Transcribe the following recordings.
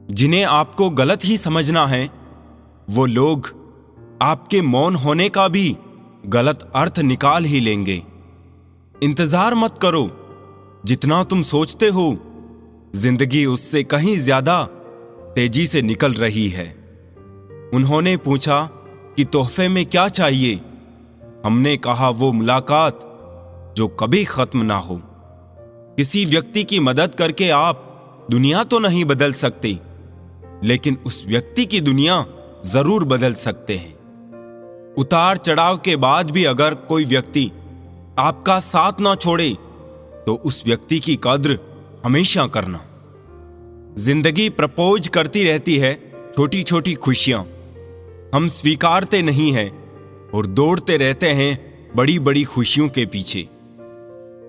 जिन्हें आपको गलत ही समझना है वो लोग आपके मौन होने का भी गलत अर्थ निकाल ही लेंगे। इंतजार मत करो, जितना तुम सोचते हो जिंदगी उससे कहीं ज्यादा तेजी से निकल रही है। उन्होंने पूछा कि तोहफे में क्या चाहिए। हमने कहा वो मुलाकात जो कभी खत्म ना हो। किसी व्यक्ति की मदद करके आप दुनिया तो नहीं बदल सकते, लेकिन उस व्यक्ति की दुनिया जरूर बदल सकते हैं। उतार चढ़ाव के बाद भी अगर कोई व्यक्ति आपका साथ ना छोड़े तो उस व्यक्ति की कद्र हमेशा करना। जिंदगी प्रपोज करती रहती है छोटी छोटी खुशियां, हम स्वीकारते नहीं हैं और दौड़ते रहते हैं बड़ी बड़ी खुशियों के पीछे।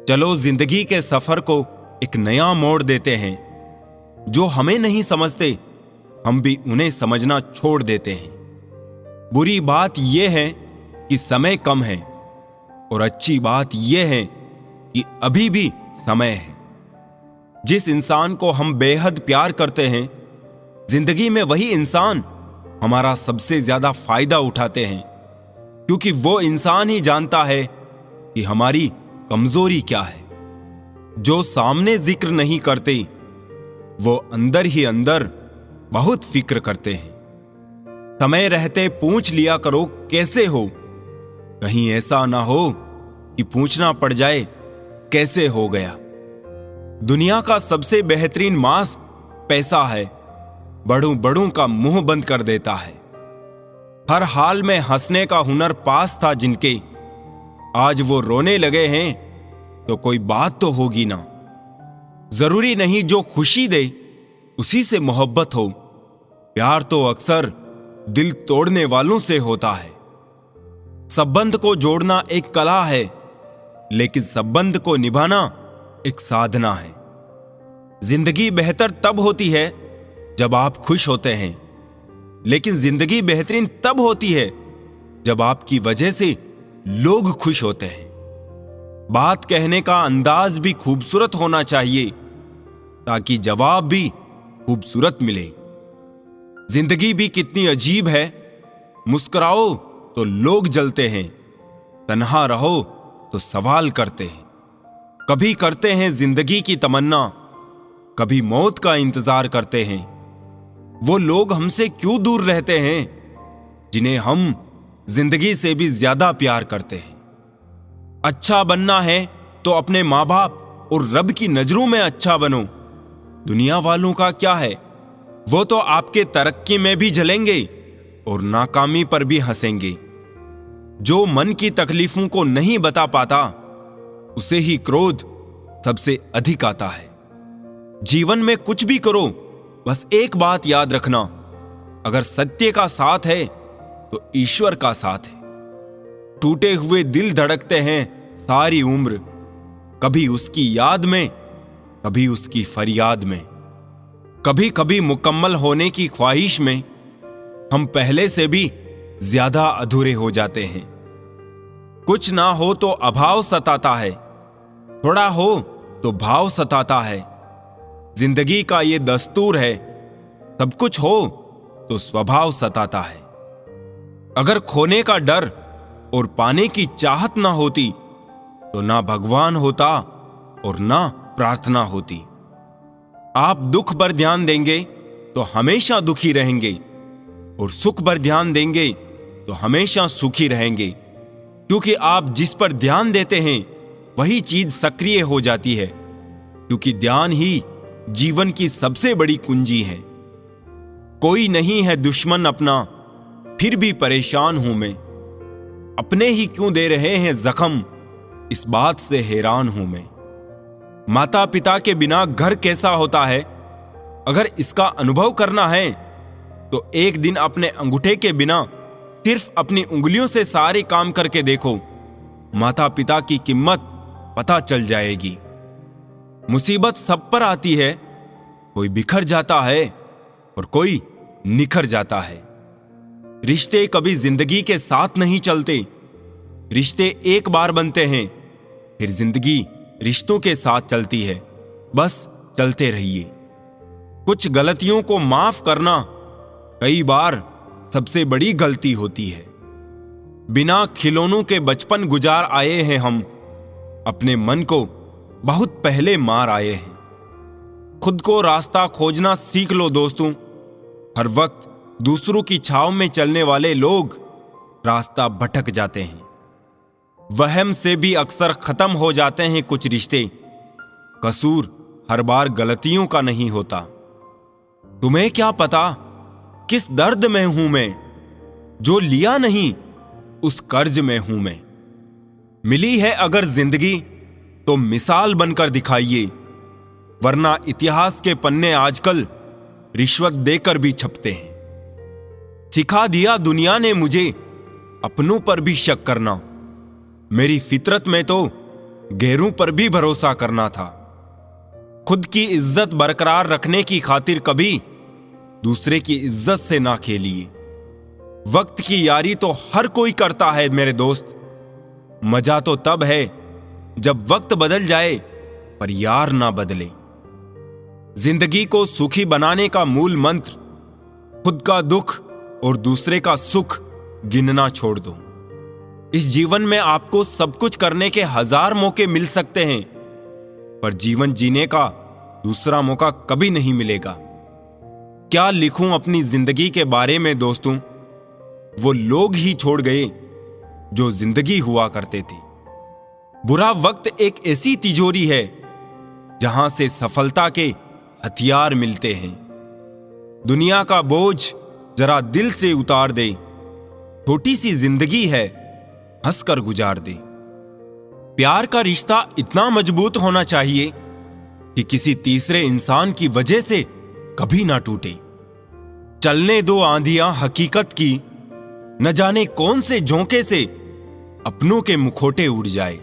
चलो जिंदगी के सफर को एक नया मोड़ देते हैं। जो हमें नहीं समझते हम भी उन्हें समझना छोड़ देते हैं। बुरी बात यह है कि समय कम है और अच्छी बात यह है कि अभी भी समय है। जिस इंसान को हम बेहद प्यार करते हैं, जिंदगी में वही इंसान हमारा सबसे ज्यादा फायदा उठाते हैं, क्योंकि वो इंसान ही जानता है कि हमारी कमजोरी क्या है। जो सामने जिक्र नहीं करते वो अंदर ही अंदर बहुत फिक्र करते हैं। समय रहते पूछ लिया करो कैसे हो, कहीं ऐसा ना हो कि पूछना पड़ जाए कैसे हो गया। दुनिया का सबसे बेहतरीन मास्क पैसा है, बड़ों बड़ों का मुंह बंद कर देता है। हर हाल में हंसने का हुनर पास था जिनके, आज वो रोने लगे हैं तो कोई बात तो होगी ना। जरूरी नहीं जो खुशी दे उसी से मोहब्बत हो, प्यार तो अक्सर दिल तोड़ने वालों से होता है। संबंध को जोड़ना एक कला है, लेकिन संबंध को निभाना एक साधना है। जिंदगी बेहतर तब होती है जब आप खुश होते हैं, लेकिन जिंदगी बेहतरीन तब होती है जब आपकी वजह से लोग खुश होते हैं। बात कहने का अंदाज भी खूबसूरत होना चाहिए ताकि जवाब भी खूबसूरत मिले। जिंदगी भी कितनी अजीब है, मुस्कुराओ तो लोग जलते हैं, तन्हा रहो तो सवाल करते हैं। कभी करते हैं जिंदगी की तमन्ना, कभी मौत का इंतजार करते हैं। वो लोग हमसे क्यों दूर रहते हैं जिन्हें हम जिंदगी से भी ज्यादा प्यार करते हैं। अच्छा बनना है तो अपने माँ बाप और रब की नजरों में अच्छा बनो। दुनिया वालों का क्या है, वो तो आपके तरक्की में भी जलेंगे और नाकामी पर भी हंसेंगे। जो मन की तकलीफों को नहीं बता पाता उसे ही क्रोध सबसे अधिक आता है। जीवन में कुछ भी करो, बस एक बात याद रखना, अगर सत्य का साथ है तो ईश्वर का साथ है। टूटे हुए दिल धड़कते हैं सारी उम्र, कभी उसकी याद में, कभी उसकी फरियाद में। कभी कभी मुकम्मल होने की ख्वाहिश में हम पहले से भी ज्यादा अधूरे हो जाते हैं। कुछ ना हो तो अभाव सताता है, थोड़ा हो तो भाव सताता है। जिंदगी का ये दस्तूर है, सब कुछ हो तो स्वभाव सताता है। अगर खोने का डर और पाने की चाहत ना होती तो ना भगवान होता और ना प्रार्थना होती। आप दुख पर ध्यान देंगे तो हमेशा दुखी रहेंगे और सुख पर ध्यान देंगे तो हमेशा सुखी रहेंगे, क्योंकि आप जिस पर ध्यान देते हैं वही चीज सक्रिय हो जाती है, क्योंकि ध्यान ही जीवन की सबसे बड़ी कुंजी है। कोई नहीं है दुश्मन अपना, फिर भी परेशान हूं मैं। अपने ही क्यों दे रहे हैं जख्म, इस बात से हैरान हूं मैं। माता पिता के बिना घर कैसा होता है, अगर इसका अनुभव करना है तो एक दिन अपने अंगूठे के बिना सिर्फ अपनी उंगलियों से सारे काम करके देखो, माता पिता की कीमत पता चल जाएगी। मुसीबत सब पर आती है, कोई बिखर जाता है और कोई निखर जाता है। रिश्ते कभी जिंदगी के साथ नहीं चलते, रिश्ते एक बार बनते हैं, फिर जिंदगी रिश्तों के साथ चलती है। बस चलते रहिए। कुछ गलतियों को माफ करना कई बार सबसे बड़ी गलती होती है। बिना खिलौनों के बचपन गुजार आए हैं हम, अपने मन को बहुत पहले मार आए हैं। खुद को रास्ता खोजना सीख लो दोस्तों। हर वक्त दूसरों की छाव में चलने वाले लोग रास्ता भटक जाते हैं। वहम से भी अक्सर खत्म हो जाते हैं कुछ रिश्ते। कसूर हर बार गलतियों का नहीं होता। तुम्हें क्या पता किस दर्द में हूं मैं, जो लिया नहीं उस कर्ज में हूं मैं। मिली है अगर जिंदगी तो मिसाल बनकर दिखाइए, वरना इतिहास के पन्ने आजकल रिश्वत देकर भी छपते हैं। सिखा दिया दुनिया ने मुझे अपनों पर भी शक करना। मेरी फितरत में तो गैरों पर भी भरोसा करना था। खुद की इज्जत बरकरार रखने की खातिर कभी दूसरे की इज्जत से ना खेलिए। वक्त की यारी तो हर कोई करता है मेरे दोस्त। मजा तो तब है जब वक्त बदल जाए पर यार ना बदले। जिंदगी को सुखी बनाने का मूल मंत्र खुद का दुख और दूसरे का सुख गिनना छोड़ दो। इस जीवन में आपको सब कुछ करने के 1000 मौके मिल सकते हैं, पर जीवन जीने का दूसरा मौका कभी नहीं मिलेगा। क्या लिखूं अपनी जिंदगी के बारे में दोस्तों? वो लोग ही छोड़ गए जो जिंदगी हुआ करते थे। बुरा वक्त एक ऐसी तिजोरी है जहां से सफलता के हथियार मिलते हैं। दुनिया का बोझ जरा दिल से उतार दे। छोटी सी जिंदगी है, हंसकर गुजार दे। प्यार का रिश्ता इतना मजबूत होना चाहिए कि किसी तीसरे इंसान की वजह से कभी ना टूटे। चलने दो आंधियां हकीकत की, न जाने कौन से झोंके से अपनों के मुखौटे उड़ जाए।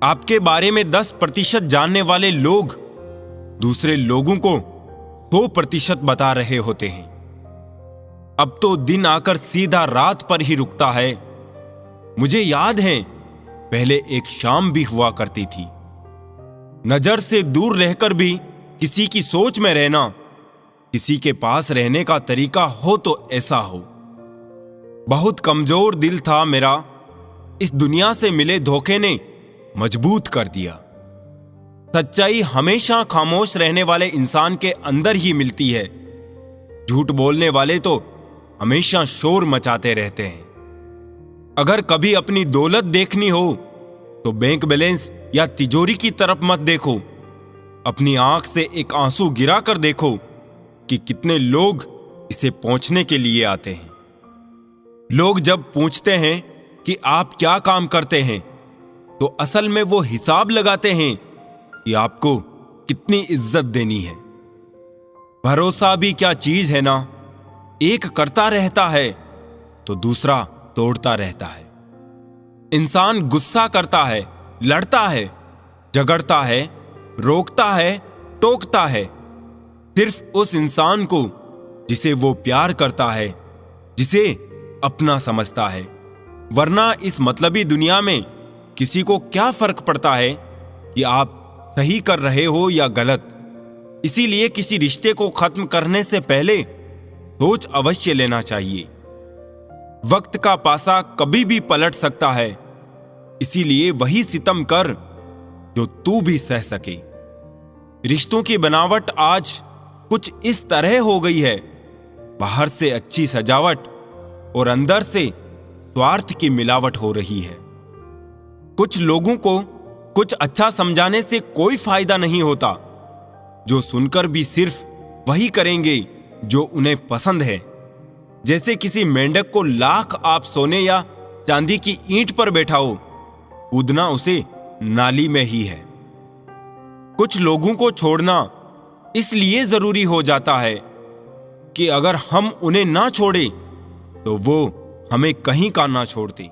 आपके बारे में 10% जानने वाले लोग दूसरे लोगों को 100% बता रहे होते हैं। अब तो दिन आकर सीधा रात पर ही रुकता है। मुझे याद है पहले एक शाम भी हुआ करती थी। नजर से दूर रहकर भी किसी की सोच में रहना, किसी के पास रहने का तरीका हो तो ऐसा हो। बहुत कमजोर दिल था मेरा, इस दुनिया से मिले धोखे ने मजबूत कर दिया। सच्चाई हमेशा खामोश रहने वाले इंसान के अंदर ही मिलती है। झूठ बोलने वाले तो हमेशा शोर मचाते रहते हैं। अगर कभी अपनी दौलत देखनी हो तो बैंक बैलेंस या तिजोरी की तरफ मत देखो। अपनी आंख से एक आंसू गिरा कर देखो कि कितने लोग इसे पहुंचने के लिए आते हैं। लोग जब पूछते हैं कि आप क्या काम करते हैं, तो असल में वो हिसाब लगाते हैं कि आपको कितनी इज्जत देनी है। भरोसा भी क्या चीज है ना, एक करता रहता है तो दूसरा तोड़ता रहता है। इंसान गुस्सा करता है, लड़ता है, झगड़ता है, रोकता है, टोकता है, सिर्फ उस इंसान को जिसे वो प्यार करता है, जिसे अपना समझता है। वरना इस मतलबी दुनिया में किसी को क्या फर्क पड़ता है कि आप सही कर रहे हो या गलत। इसीलिए किसी रिश्ते को खत्म करने से पहले सोच अवश्य लेना चाहिए। वक्त का पासा कभी भी पलट सकता है, इसीलिए वही सितम कर जो तू भी सह सके। रिश्तों की बनावट आज कुछ इस तरह हो गई है, बाहर से अच्छी सजावट और अंदर से स्वार्थ की मिलावट हो रही है। कुछ लोगों को कुछ अच्छा समझाने से कोई फायदा नहीं होता, जो सुनकर भी सिर्फ वही करेंगे जो उन्हें पसंद है। जैसे किसी मेंढक को लाख आप सोने या चांदी की ईंट पर बैठाओ, कूदना उसे नाली में ही है। कुछ लोगों को छोड़ना इसलिए जरूरी हो जाता है कि अगर हम उन्हें ना छोड़े तो वो हमें कहीं का ना छोड़ते।